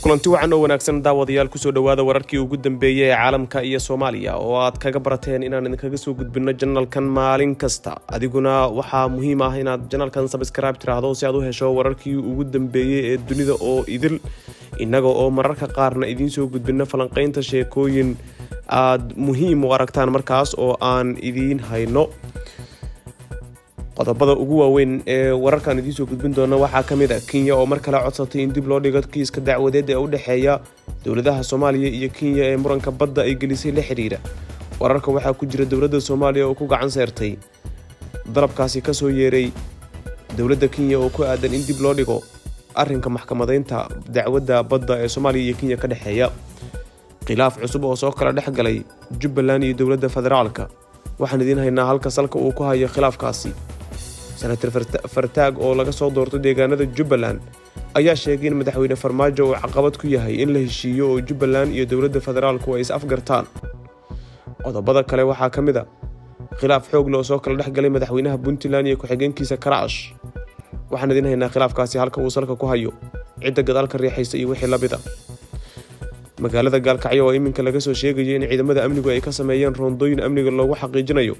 kulanti wacan oo wanaagsan daawadayaal ku soo dhawaada wararkii ugu dambeeyay ee caalamka iyo Soomaaliya oo aad kaga barateen inaan idinkaga soo gudbino channelkan maalin kasta adiguna waxa muhiim ah inaad channelkan subscribe tiraahdo si aad u hesho wararkii ugu dambeeyay ee dunida oo idil inaga oo mararka qaarna idin soo gudbino falanqeynta sheekooyin aad muhiim u aragtaan markaas oo aan idin hayno qodobada ugu waaweyn ee wararkan idin soo gudbin doona waxa kamid ah Kenya oo mar kale codsatay in dib loo dhigo kiiska dacwadeed ee u dhaxeeya dawladaha Soomaaliya iyo Kenya ee muranka badda ay gelisay la xiriira wararka waxa ku jira dawladda Soomaaliya oo ku gacan saartay dalabkaasi ka soo yeeray dawladda Kenya oo ku aadan in dib loo dhigo arrinka maxkamadeynta dacwadda badda ee Soomaaliya iyo Kenya ka dhaxeeya khilaaf cusub oo soo kala dhaxgalay Jubbaland iyo dawladda federaalka waxaan idin haynaa halka salka uu ku hayo khilaafkaasi Senator Fartaag oo laga soo doortay deegaanada Jubbaland ayaa sheegay in madaxweyne Farmaajo uu caqabad ku yahay in la heshiiyo oo Jubbaland iyo dawladda federaalku ay is afgartaan qodobada kale waxa kamid ah khilaaf xoog leh oo soo kala dhaxgalay madaxweynaha Puntland iyo ku-xigeenkiisa Karaash waxaan idin haynaa khilaafkaasi halka uu salka ku hayo cidda gadaalka riixaysa iyo wixii la mid ah magaalada Gaalkacyo oo iminka laga soo sheegay in ciidamada amnigu ay ka sameeyeen roondooyin amniga loogu xaqiijinayo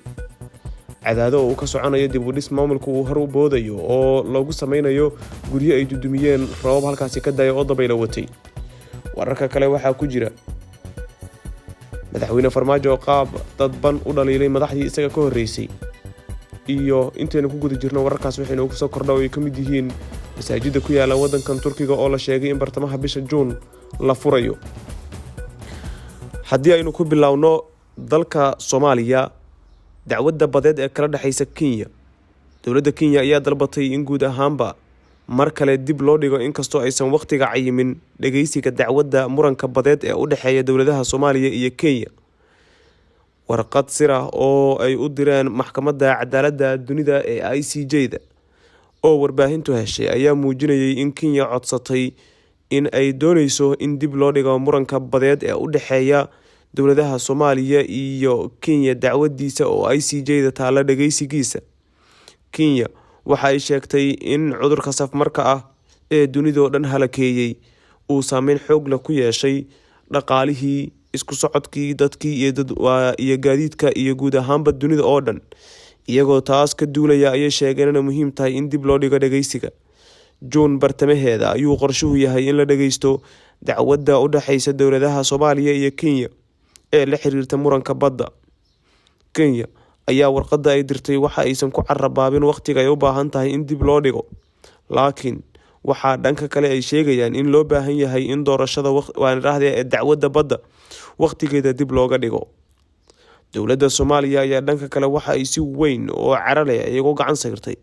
cadaado oo ka soconayo dib u dhis maamulku uu hor u boodayo oo lagu sameynayo guriyo ay dudumiyeen roob halkaasi ka dayo oo dabaylo watay wararka kale waxa ku jira madaxweyne Farmaajo qaab dadban u dhaliilay madaxdii isaga ka horeysay iyo intaynu ku guda jirno wararkaas waxaynu ku soo kordhay oo ka mid yihiin masaajida ku yaala wadankan Turkiga oo la sheegay in bartamaha bisha June la furayo haddii aynu ku bilowno dalka Soomaaliya dacwadda badeed ee kala dhaxaysa Kenya dawladda Kenya ayaa dalbatay in guud ahaanba mar kale dib loo dhigo inkastoo aysan waqtiga cayimin dhageysiga dacwadda muranka badeed ee u dhaxeeya dawladaha Soomaaliya iyo Kenya warqad sir ah oo ay u direen maxkamadda cadaaladda dunida ee ICJ-da oo warbaahintu heshay ayaa muujinayay in Kenya codsatay in ay doonayso in dib loo dhigo muranka badeed ee u dhaxeeya dawladaha Soomaaliya iyo Kenya dacwadiisa oo ICJ-da taala dhageysigiisa Kenya waxa ay sheegtay in cudurka safmarka ah ee dunida oo dhan halakeeyay uu saameyn xoog leh ku yeeshay dhaqaalihii isku socodkii dadkii iyo gaadiidka iyo guud ahaanba dunida oo dhan iyagoo taas ka duulaya ayay sheegeen in muhiim tahay in dib loo dhigo dhageysiga June bartamaheeda ayuu qorshuhu yahay in la dhageysto dacwadda u dhaxaysa dawladaha Soomaaliya iyo Kenya ee la xiriirta muranka badda Kenya ayaa warqadda ay dirtay waxa aysan ku carrabaabin waqtiga ay u baahan tahay in dib loo dhigo laakiin waxa dhanka kale ay sheegayaan in loo baahan yahay in doorashada ee dacwadda badda waqtigeeda dib looga dhigo dawladda Soomaaliya ayaa dhanka kale waxa ay si weyn oo carale ay ugu gacan saartay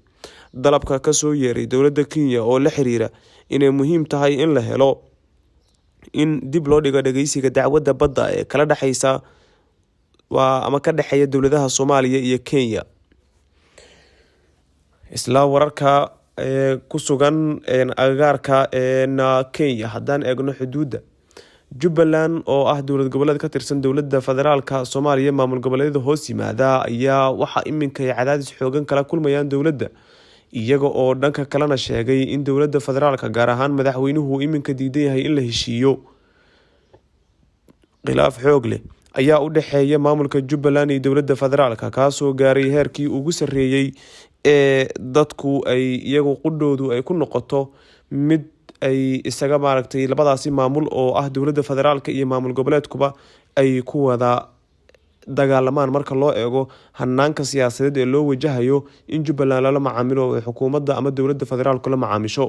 dalabka ka soo yeeray dawladda Kenya oo la xiriira inay muhiim tahay in la helo in dib loo dhigo dhageysiga dacwadda badda ee kala dhaxaysa ama ka dhaxeeya dawladaha Soomaaliya iyo Kenya isla wararka ku sugan agagaarka Kenya haddaan eegno xuduudda Jubbaland oo ah dawlad goboleed ka tirsan dawladda federaalka Soomaaliya maamul goboleedyada hoos yimaada ayaa waxa iminka ay cadaadis xoogan kala kulmayaan dawladda iyaga oo dhanka kalena sheegay in dawladda federaalka gaar ahaan madaxweynuhu iminka diidan yahay in la heshiiyo khilaaf xoog leh ayaa u dhaxeeya maamulka Jubbaland iyo dawladda federaalka kaasoo gaaray heerkii ugu sareeyay ee dadku ay iyagu qudhoodu ay ku noqoto mid ay isaga maaragtay labadaasi maamul oo ah dawladda federaalka iyo maamul goboleedkuba ay ku wada dagaalamaan marka loo eego hanaanka siyaasadeed ee loo wajahayo in Jubbaland lala macaamilo xukuumadda ama dawladda federaalka la macaamisho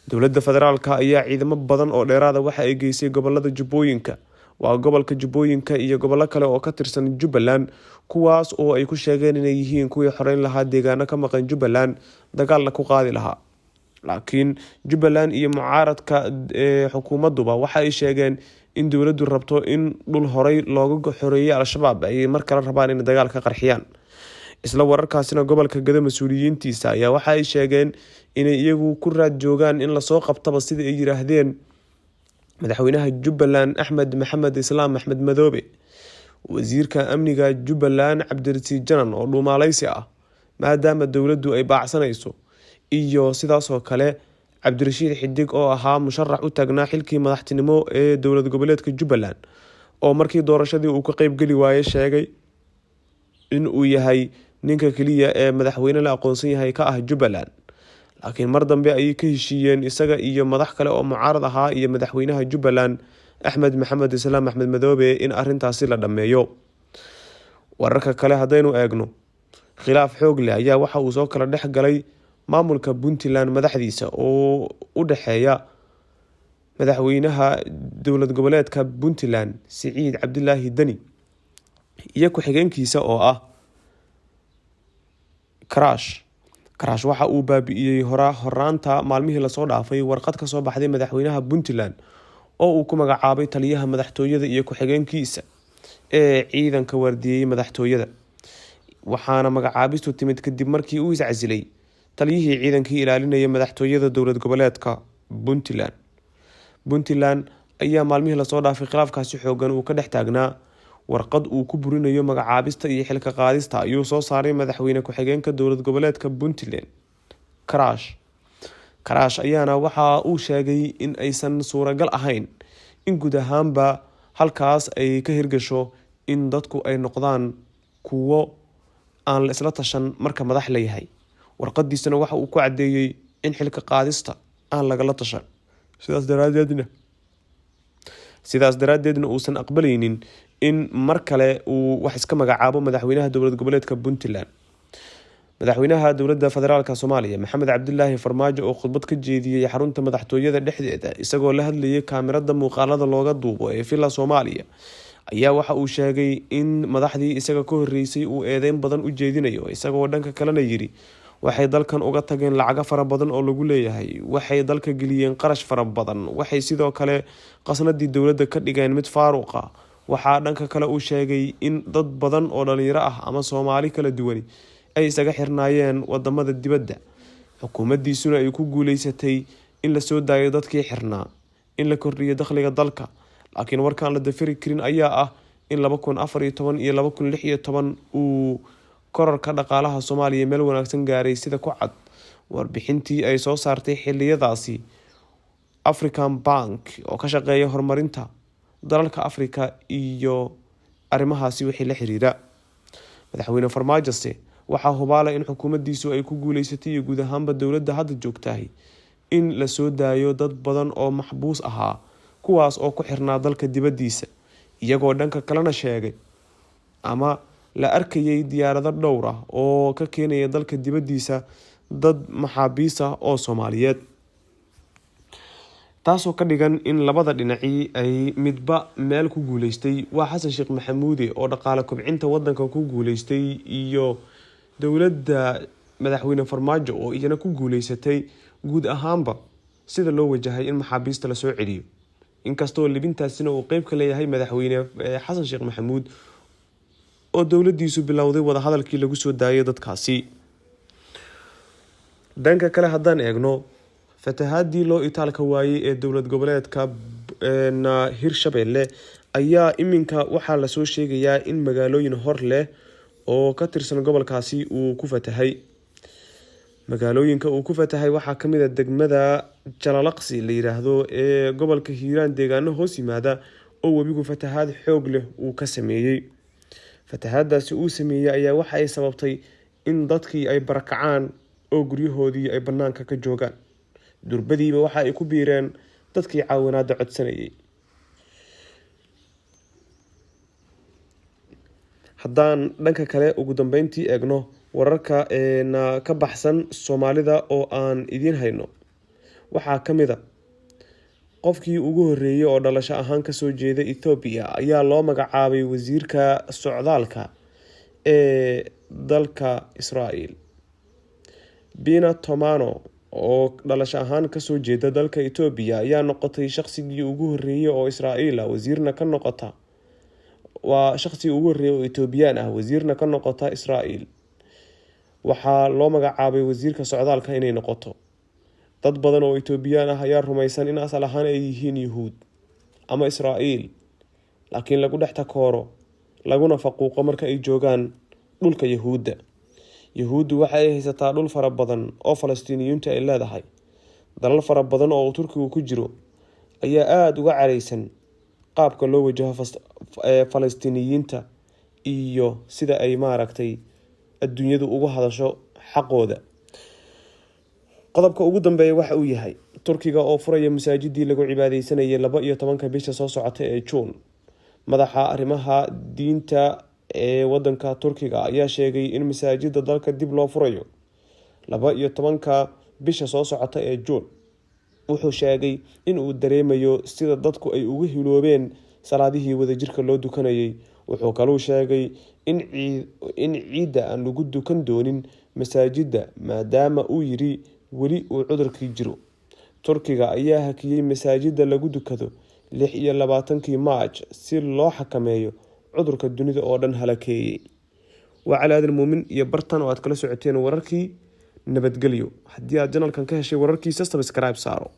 dawladda federaalka ayaa ciidamo badan oo dheeraad ah waxa ay geysay gobolada Jubbooyinka waa gobolka Jubbooyinka iyo gobollo kale oo ka tirsan Jubbaland kuwaas oo ay ku sheegeen inay yihiin kuwii xoreyn lahaa deegaano ka maqan Jubbaland dagaalna ku qaadi lahaa laakiin Jubbaland iyo mucaaradka xukuumadduba waxa ay sheegeen in dawladdu rabto in dhul horay looga xoreeyay al-shabaab ay mar kale rabaan in dagaal ka qarxiyaan isla wararkaasina gobolka Gado mas'uuliyiintiisa ayaa waxa ay sheegeen inay iyagu ku raad joogaan in la soo qabtaba sida ay yiraahdeen madaxweynaha Jubbaland Axmed Maxamed Islaam Axmed Madoobe wasiirka amniga Jubbaland Cabdirasiid Janan oo dhuumaalaysi ah maadaama dawladdu ay baacsanayso iyo sidaas oo kale cabdirashiid xidig oo ahaa musharax u taagnaa xilkii madaxtinimo ee dowlad goboleedka Jubbaland oo markii doorashadii uu ka qayb gali waayay sheegay in uu yahay ninka kaliya ee madaxweyne la aqoonsan yahay ka ah Jubbaland, laakiin mar dambe ay ka heshiiyeen isaga iyo madax kale oo mucaarad ahaa iyo madaxweynaha Jubbaland Axmed Maxamed Islaam Axmed Madoobe in arintaasi la dhameeyo. Wararka kale hadaynu eegno, khilaaf xoog leh ayaa waxa uu soo kala dhex galay maamulka Puntland madaxdiisa oo u dhaxeeya madaxweynaha dowlad goboleedka Puntland Siciid Cabdilaahi Dani iyo ku-xigeenkiisa oo ah Karash waxa uu baabi'iyay horaanta maalmihii la soo dhaafay warqad ka soo baxday madaxweynaha Puntland oo uu ku magacaabay taliyaha madaxtooyada iyo ku-xigeenkiisa ee ciidanka wardiyay madaxtooyada, waxaana magacaabistu timid kadib markii uu iscasilay taliyihii ciidankii ilaalinaya madaxtooyada dowlad goboleedka Puntland ayaa maalmihii la soo dhaafay khilaafkaasi xoogan uu ka dhex taagnaa. Warqad uu ku burinayo magacaabista iyo xilka qaadista ayuu soo saaray madaxweyne ku-xigeenka dowlad goboleedka Puntland Karash ayaana waxa uu sheegay in aysan suuragal ahayn in guud ahaanba halkaas ay ka hirgasho in dadku ay noqdaan kuwo aan la isla tashan marka madax la yahay. Warqadiisana waxa uu ku cadeeyay in xilka qaadista aan lagala tashan, sidaas daraadeedna uusan aqbalaynin in mar kale uu wax iska magacaabo madaxweynaha dowlad goboleedka Puntland. Madaxweynaha dowladda federaalka Soomaaliya Maxamed Cabdilaahi Farmaajo oo khudbad ka jeediyay xarunta madaxtooyada dhexdeeda isagoo la hadlayay kaamirada muuqaalada looga duubo ee Villa Soomaaliya ayaa waxa uu sheegay in madaxdii isaga ka horeysay uu eedeyn badan u jeedinayo, isagoo dhanka kalena yiri waxay dalkan uga tageen lacag fara badan oo lagu leeyahay, waxay dalka geliyeen qarash fara badan, waxay sidoo kale qasnadii dowladda ka dhigeen mid faaruq ah. Waxaa dhanka kale uu sheegay in dad badan oo dhalinyaro ah ama Soomaali kala duwan ay isaga xirnaayeen wadamada dibadda, xukuumaddiisuna ay ku guuleysatay in la soo daayo dadkii xirnaa, in la kordhiyo dakhliga dalka. Laakiin warkaan la dafiri karin ayaa ah in 2014 iyo 2016 uu kororka dhaqaalaha Soomaaliya meel wanaagsan gaaray sida ku cad warbixintii ay soo saartay xilliyadaasi African Bank oo ka shaqeeya horumarinta dalalka Afrika iyo arrimahaasi wixii la xiriira. Madaxweyne Farmaajo waxaa hubaala in xukuumaddiisu ay ku guuleysatay iyo guud ahaanba dowladda hadda joogtahay in la soo daayo dad badan oo maxbuus ahaa kuwaas oo ku xirnaa dalka dibaddiisa, iyagoo dhanka kalena sheegay ama la arkayay diyaarado dhowr ah oo ka keenaya dalka dibaddiisa dad maxaabiis ah oo Soomaaliyeed, taasoo ka dhigan in labada dhinaci ay midba meel ku guuleystay. Waa Xasan Sheekh Maxamuud oo dhaqaale kobcinta wadanka ku guuleystay iyo dowladda madaxweyne Farmaajo oo iyana ku guuleysatay guud ahaanba sida loo wajahay in maxaabiista la soo celiyo, inkastoo libintaasina uu qayb ka leeyahay madaxweyne Xasan Sheekh Maxamuud oo dowladdiisu bilowday wada hadalkii lagu soo daayay dadkaasi. Dhanka kale haddaan eegno, fatahaadii loo itaalka waayay ee dowlad goboleedka Hirshabelle ayaa iminka waxaa la soo sheegayaa in magaalooyin hor leh oo ka tirsan gobolkaasi uu ku fatahay. Magaalooyinka uu ku fatahay waxaa ka mid ah degmada Jalalaqsi la yiraahdo ee gobolka Hiiraan, deegaano hoos yimaada oo webigu fatahaad xoog leh uu ka sameeyay. Fatahaadaasi uu sameeyay ayaa waxa ay sababtay in dadkii ay barakacaan oo guryahoodii ay banaanka ka joogaan. Durbadiiba waxa ay ku biireen dadkii caawinaada codsanayay. Haddaan dhanka kale ugu dambeyntii eegno wararka ka baxsan Soomaalida oo aan idiin hayno, waxaa ka mid ah qofkii ugu horeeyay oo dhalasho ahaan ka soo jeeda Ethiopia ayaa loo magacaabay wasiirka socdaalka ee dalka Israa'iil. Bina Tomano oo dhalasho ahaan ka soo jeeda dalka Ethiopia ayaa noqotay shaqsigii ugu horeeyay oo Israa'iil ah wasiirna ka noqota. Waa shaqsi ugu horeeyay oo Ethiopian ah wasiirna ka noqota Israa'iil. Waxaa loo magacaabay wasiirka socdaalka inay noqoto. Dad badan oo Ethiopian ah ayaa rumaysan in asal ahaan ay yihiin Yuhuud ama Israa'iil, laakiin lagu dhex takooro laguna faquuqo marka ay joogaan dhulka Yahuudda. Yahuuddu waxa ay haysataa dhul fara badan oo Falastiiniyiintu ay leedahay, dalal fara badan oo Turkigu ku jiro ayaa aad uga careysan qaabka loo wajaho Falastiiniyiinta iyo sida ay adduunyadu uga hadasho xaqooda. Qodobka ugu dambeeya waxa uu yahay Turkiga oo furaya masaajidii lagu cibaadeysanayay 12 bisha soo socota ee June. Madaxa arrimaha diinta ee wadanka Turkiga ayaa sheegay in masaajida dalka dib loo furayo 12 bisha soo socota ee June. Wuxuu sheegay in uu dareemayo sida dadku ay ugu hiloobeen salaadihii wadajirka loo dukanayay. Wuxuu kaloo sheegay in ciida aan lagu dukan doonin masaajida maadaama uu yiri weli uu cudurkii jiro. Turkiga ayaa hakiyay masaajida lagu dukado 26 March si loo xakameeyo cudurka dunida oo dhan halakeeyay. Waa Cali Aadan Muumin iyo bartan oo aad kala socoteen wararkii nabadgelyo. Haddii aad channelkan ka heshay wararkiisa subscribe saaro.